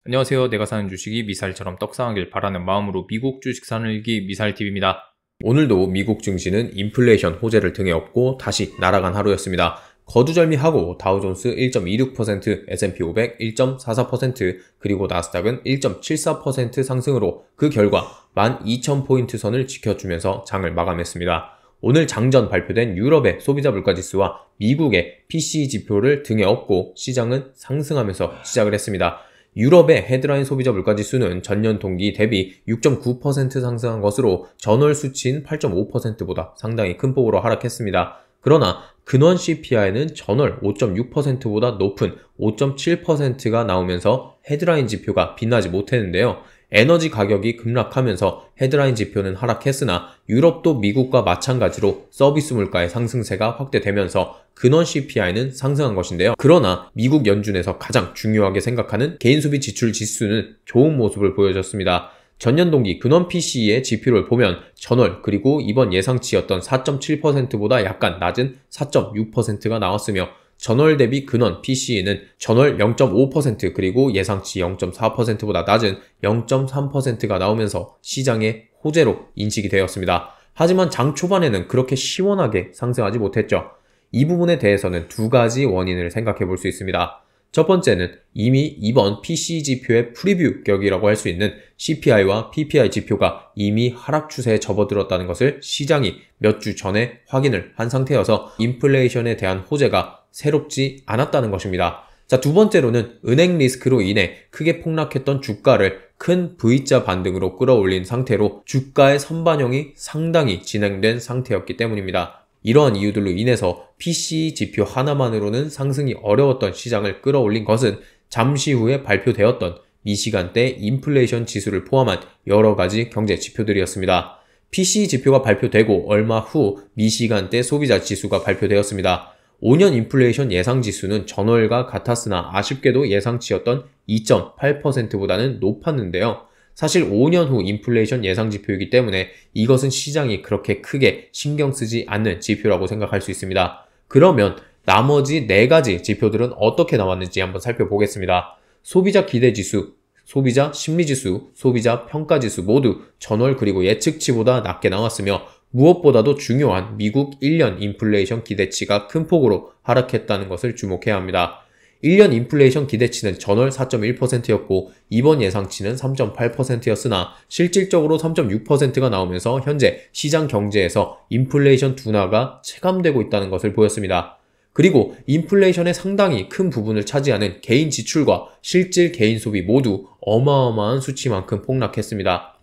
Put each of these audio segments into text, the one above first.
안녕하세요. 내가 사는 주식이 미사일처럼 떡상하길 바라는 마음으로 미국 주식 사는 일기 미사일TV입니다. 오늘도 미국 증시는 인플레이션 호재를 등에 업고 다시 날아간 하루였습니다. 거두절미하고 다우존스 1.26%, S&P 500 1.44%, 그리고 나스닥은 1.74% 상승으로 그 결과 12,000포인트 선을 지켜주면서 장을 마감했습니다. 오늘 장전 발표된 유럽의 소비자 물가지수와 미국의 PCE 지표를 등에 업고 시장은 상승하면서 시작을 했습니다. 유럽의 헤드라인 소비자 물가지수는 전년 동기 대비 6.9% 상승한 것으로 전월 수치인 8.5%보다 상당히 큰 폭으로 하락했습니다. 그러나 근원 CPI는 전월 5.6%보다 높은 5.7%가 나오면서 헤드라인 지표가 빛나지 못했는데요. 에너지 가격이 급락하면서 헤드라인 지표는 하락했으나 유럽도 미국과 마찬가지로 서비스 물가의 상승세가 확대되면서 근원 CPI는 상승한 것인데요. 그러나 미국 연준에서 가장 중요하게 생각하는 개인소비 지출 지수는 좋은 모습을 보여줬습니다. 전년 동기 근원 PCE의 지표를 보면 전월 그리고 이번 예상치였던 4.7%보다 약간 낮은 4.6%가 나왔으며 전월 대비 근원 PCE는 전월 0.5% 그리고 예상치 0.4%보다 낮은 0.3%가 나오면서 시장의 호재로 인식이 되었습니다. 하지만 장 초반에는 그렇게 시원하게 상승하지 못했죠. 이 부분에 대해서는 두 가지 원인을 생각해 볼 수 있습니다. 첫 번째는 이미 이번 PCE 지표의 프리뷰 격이라고 할 수 있는 CPI와 PPI 지표가 이미 하락 추세에 접어들었다는 것을 시장이 몇 주 전에 확인을 한 상태여서 인플레이션에 대한 호재가 새롭지 않았다는 것입니다. 자, 두 번째로는 은행 리스크로 인해 크게 폭락했던 주가를 큰 V자 반등으로 끌어올린 상태로 주가의 선반영이 상당히 진행된 상태였기 때문입니다. 이러한 이유들로 인해서 PCE 지표 하나만으로는 상승이 어려웠던 시장을 끌어올린 것은 잠시 후에 발표되었던 미시간대 인플레이션 지수를 포함한 여러 가지 경제 지표들이었습니다. PCE 지표가 발표되고 얼마 후 미시간대 소비자 지수가 발표되었습니다. 5년 인플레이션 예상 지수는 전월과 같았으나 아쉽게도 예상치였던 2.8%보다는 높았는데요. 사실 5년 후 인플레이션 예상 지표이기 때문에 이것은 시장이 그렇게 크게 신경 쓰지 않는 지표라고 생각할 수 있습니다. 그러면 나머지 4가지 지표들은 어떻게 나왔는지 한번 살펴보겠습니다. 소비자 기대지수, 소비자 심리지수, 소비자 평가지수 모두 전월 그리고 예측치보다 낮게 나왔으며 무엇보다도 중요한 미국 1년 인플레이션 기대치가 큰 폭으로 하락했다는 것을 주목해야 합니다. 1년 인플레이션 기대치는 전월 4.1%였고 이번 예상치는 3.8%였으나 실질적으로 3.6%가 나오면서 현재 시장 경제에서 인플레이션 둔화가 체감되고 있다는 것을 보였습니다. 그리고 인플레이션의 상당히 큰 부분을 차지하는 개인 지출과 실질 개인 소비 모두 어마어마한 수치만큼 폭락했습니다.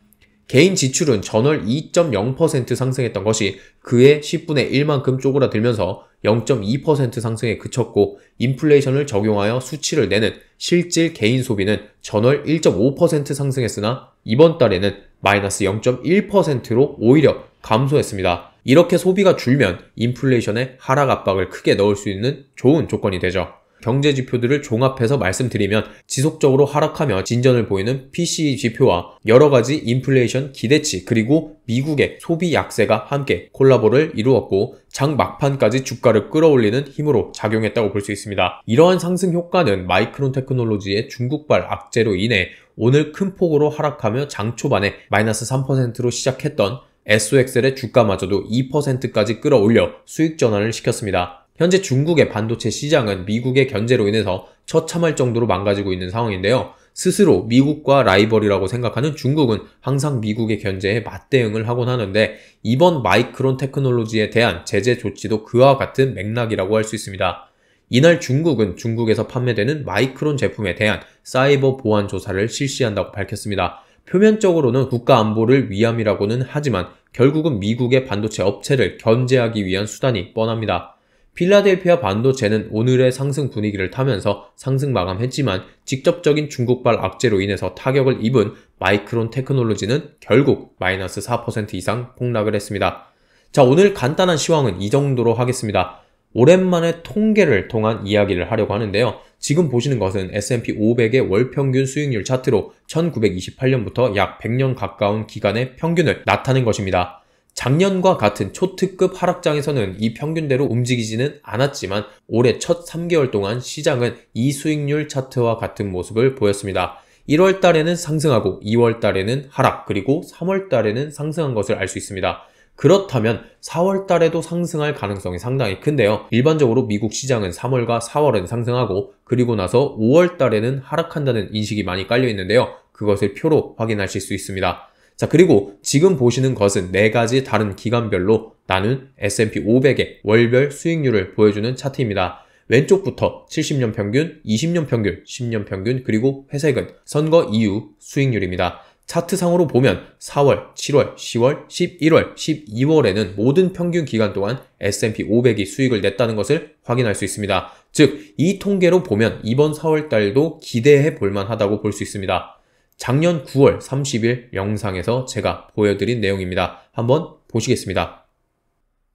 개인 지출은 전월 2.0% 상승했던 것이 그의 10분의 1만큼 쪼그라들면서 0.2% 상승에 그쳤고 인플레이션을 적용하여 수치를 내는 실질 개인 소비는 전월 1.5% 상승했으나 이번 달에는 마이너스 0.1%로 오히려 감소했습니다. 이렇게 소비가 줄면 인플레이션의 하락 압박을 크게 넣을 수 있는 좋은 조건이 되죠. 경제 지표들을 종합해서 말씀드리면 지속적으로 하락하며 진전을 보이는 PCE 지표와 여러가지 인플레이션 기대치 그리고 미국의 소비 약세가 함께 콜라보를 이루었고 장 막판까지 주가를 끌어올리는 힘으로 작용했다고 볼 수 있습니다. 이러한 상승 효과는 마이크론 테크놀로지의 중국발 악재로 인해 오늘 큰 폭으로 하락하며 장 초반에 마이너스 3%로 시작했던 SOXL의 주가마저도 2%까지 끌어올려 수익 전환을 시켰습니다. 현재 중국의 반도체 시장은 미국의 견제로 인해서 처참할 정도로 망가지고 있는 상황인데요. 스스로 미국과 라이벌이라고 생각하는 중국은 항상 미국의 견제에 맞대응을 하곤 하는데 이번 마이크론 테크놀로지에 대한 제재 조치도 그와 같은 맥락이라고 할 수 있습니다. 이날 중국은 중국에서 판매되는 마이크론 제품에 대한 사이버 보안 조사를 실시한다고 밝혔습니다. 표면적으로는 국가 안보를 위함이라고는 하지만 결국은 미국의 반도체 업체를 견제하기 위한 수단이 뻔합니다. 필라델피아 반도체는 오늘의 상승 분위기를 타면서 상승 마감했지만 직접적인 중국발 악재로 인해서 타격을 입은 마이크론 테크놀로지는 결국 마이너스 4% 이상 폭락을 했습니다. 자, 오늘 간단한 시황은 이 정도로 하겠습니다. 오랜만에 통계를 통한 이야기를 하려고 하는데요. 지금 보시는 것은 S&P 500의 월평균 수익률 차트로 1928년부터 약 100년 가까운 기간의 평균을 나타낸 것입니다. 작년과 같은 초특급 하락장에서는 이 평균대로 움직이지는 않았지만 올해 첫 3개월 동안 시장은 이 수익률 차트와 같은 모습을 보였습니다. 1월 달에는 상승하고 2월 달에는 하락, 그리고 3월 달에는 상승한 것을 알 수 있습니다. 그렇다면 4월 달에도 상승할 가능성이 상당히 큰데요. 일반적으로 미국 시장은 3월과 4월은 상승하고 그리고 나서 5월 달에는 하락한다는 인식이 많이 깔려 있는데요. 그것을 표로 확인하실 수 있습니다. 자, 그리고 지금 보시는 것은 4가지 다른 기간별로 나눈 S&P 500의 월별 수익률을 보여주는 차트입니다. 왼쪽부터 70년 평균, 20년 평균, 10년 평균, 그리고 회색은 선거 이후 수익률입니다. 차트상으로 보면 4월, 7월, 10월, 11월, 12월에는 모든 평균 기간 동안 S&P 500이 수익을 냈다는 것을 확인할 수 있습니다. 즉, 이 통계로 보면 이번 4월 달도 기대해 볼만 하다고 볼 수 있습니다. 작년 9월 30일 영상에서 제가 보여드린 내용입니다. 한번 보시겠습니다.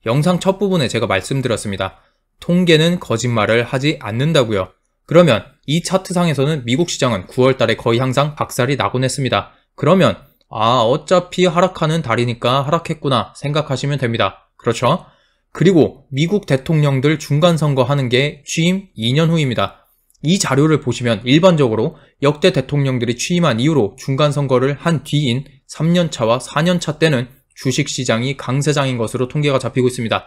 영상 첫 부분에 제가 말씀드렸습니다. 통계는 거짓말을 하지 않는다고요. 그러면 이 차트상에서는 미국 시장은 9월 달에 거의 항상 박살이 나곤 했습니다. 그러면 어차피 하락하는 달이니까 하락했구나 생각하시면 됩니다. 그렇죠? 그리고 미국 대통령들 중간선거 하는 게 취임 2년 후입니다. 이 자료를 보시면 일반적으로 역대 대통령들이 취임한 이후로 중간선거를 한 뒤인 3년차와 4년차 때는 주식시장이 강세장인 것으로 통계가 잡히고 있습니다.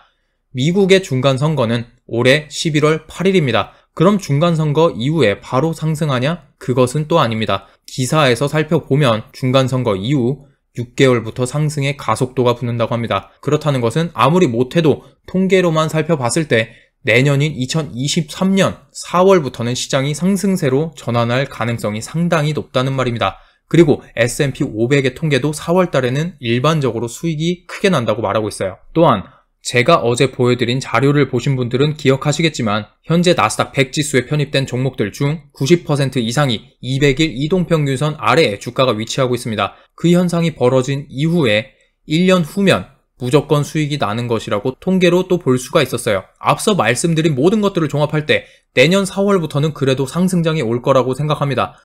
미국의 중간선거는 올해 11월 8일입니다. 그럼 중간선거 이후에 바로 상승하냐? 그것은 또 아닙니다. 기사에서 살펴보면 중간선거 이후 6개월부터 상승의 가속도가 붙는다고 합니다. 그렇다는 것은 아무리 못해도 통계로만 살펴봤을 때 내년인 2023년 4월부터는 시장이 상승세로 전환할 가능성이 상당히 높다는 말입니다. 그리고 S&P 500의 통계도 4월 달에는 일반적으로 수익이 크게 난다고 말하고 있어요. 또한 제가 어제 보여드린 자료를 보신 분들은 기억하시겠지만 현재 나스닥 100 지수에 편입된 종목들 중 90% 이상이 200일 이동평균선 아래에 주가가 위치하고 있습니다. 그 현상이 벌어진 이후에 1년 후면 무조건 수익이 나는 것이라고 통계로 또 볼 수가 있었어요. 앞서 말씀드린 모든 것들을 종합할 때 내년 4월부터는 그래도 상승장이 올 거라고 생각합니다.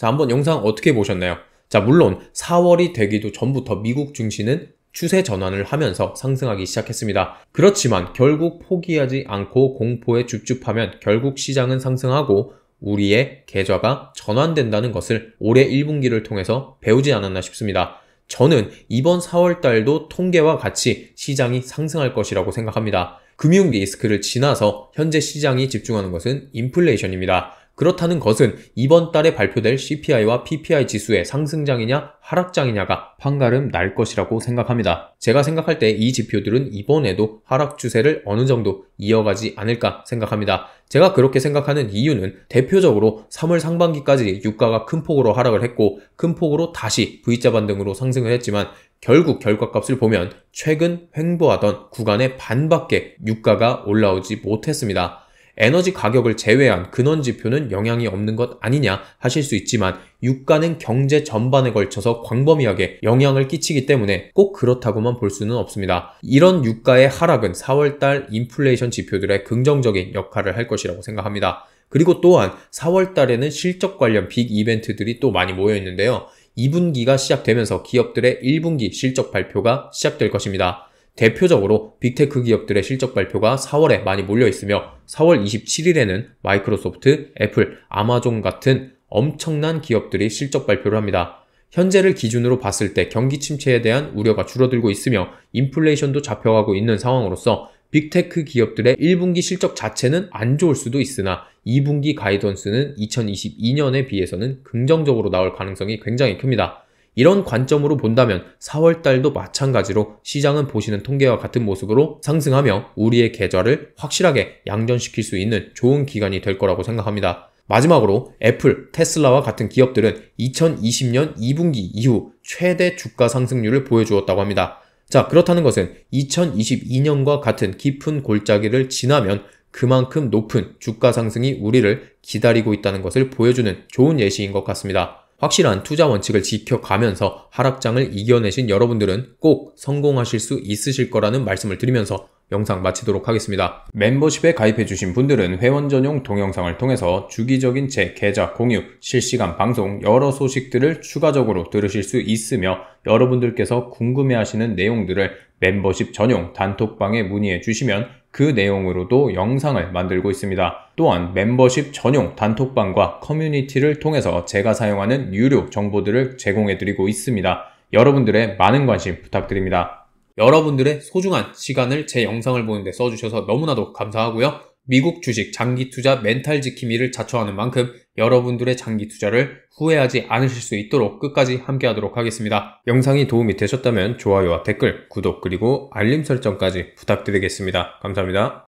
자, 한번 영상 어떻게 보셨나요? 자, 물론 4월이 되기도 전부터 미국 증시는 추세 전환을 하면서 상승하기 시작했습니다. 그렇지만 결국 포기하지 않고 공포에 줍줍하면 결국 시장은 상승하고 우리의 계좌가 전환된다는 것을 올해 1분기를 통해서 배우지 않았나 싶습니다. 저는 이번 4월 달도 통계와 같이 시장이 상승할 것이라고 생각합니다. 금융 리스크를 지나서 현재 시장이 집중하는 것은 인플레이션입니다. 그렇다는 것은 이번 달에 발표될 CPI와 PPI 지수의 상승장이냐 하락장이냐가 판가름 날 것이라고 생각합니다. 제가 생각할 때 이 지표들은 이번에도 하락 추세를 어느 정도 이어가지 않을까 생각합니다. 제가 그렇게 생각하는 이유는 대표적으로 3월 상반기까지 유가가 큰 폭으로 하락을 했고 큰 폭으로 다시 V자 반등으로 상승을 했지만 결국 결과값을 보면 최근 횡보하던 구간의 반밖에 유가가 올라오지 못했습니다. 에너지 가격을 제외한 근원 지표는 영향이 없는 것 아니냐 하실 수 있지만 유가는 경제 전반에 걸쳐서 광범위하게 영향을 끼치기 때문에 꼭 그렇다고만 볼 수는 없습니다. 이런 유가의 하락은 4월달 인플레이션 지표들의 긍정적인 역할을 할 것이라고 생각합니다. 그리고 또한 4월달에는 실적 관련 빅 이벤트들이 또 많이 모여 있는데요. 2분기가 시작되면서 기업들의 1분기 실적 발표가 시작될 것입니다. 대표적으로 빅테크 기업들의 실적 발표가 4월에 많이 몰려 있으며 4월 27일에는 마이크로소프트, 애플, 아마존 같은 엄청난 기업들이 실적 발표를 합니다. 현재를 기준으로 봤을 때 경기 침체에 대한 우려가 줄어들고 있으며 인플레이션도 잡혀가고 있는 상황으로서 빅테크 기업들의 1분기 실적 자체는 안 좋을 수도 있으나 2분기 가이던스는 2022년에 비해서는 긍정적으로 나올 가능성이 굉장히 큽니다. 이런 관점으로 본다면 4월달도 마찬가지로 시장은 보시는 통계와 같은 모습으로 상승하며 우리의 계좌를 확실하게 양전시킬 수 있는 좋은 기간이 될 거라고 생각합니다. 마지막으로 애플, 테슬라와 같은 기업들은 2020년 2분기 이후 최대 주가 상승률을 보여주었다고 합니다. 자, 그렇다는 것은 2022년과 같은 깊은 골짜기를 지나면 그만큼 높은 주가 상승이 우리를 기다리고 있다는 것을 보여주는 좋은 예시인 것 같습니다. 확실한 투자 원칙을 지켜가면서 하락장을 이겨내신 여러분들은 꼭 성공하실 수 있으실 거라는 말씀을 드리면서 영상 마치도록 하겠습니다. 멤버십에 가입해주신 분들은 회원 전용 동영상을 통해서 주기적인 제 계좌 공유, 실시간 방송, 여러 소식들을 추가적으로 들으실 수 있으며 여러분들께서 궁금해하시는 내용들을 멤버십 전용 단톡방에 문의해 주시면 그 내용으로도 영상을 만들고 있습니다. 또한 멤버십 전용 단톡방과 커뮤니티를 통해서 제가 사용하는 유료 정보들을 제공해드리고 있습니다. 여러분들의 많은 관심 부탁드립니다. 여러분들의 소중한 시간을 제 영상을 보는데 써주셔서 너무나도 감사하고요. 미국 주식 장기 투자 멘탈 지킴이를 자처하는 만큼 여러분들의 장기 투자를 후회하지 않으실 수 있도록 끝까지 함께 하도록 하겠습니다. 영상이 도움이 되셨다면 좋아요와 댓글, 구독 그리고 알림 설정까지 부탁드리겠습니다. 감사합니다.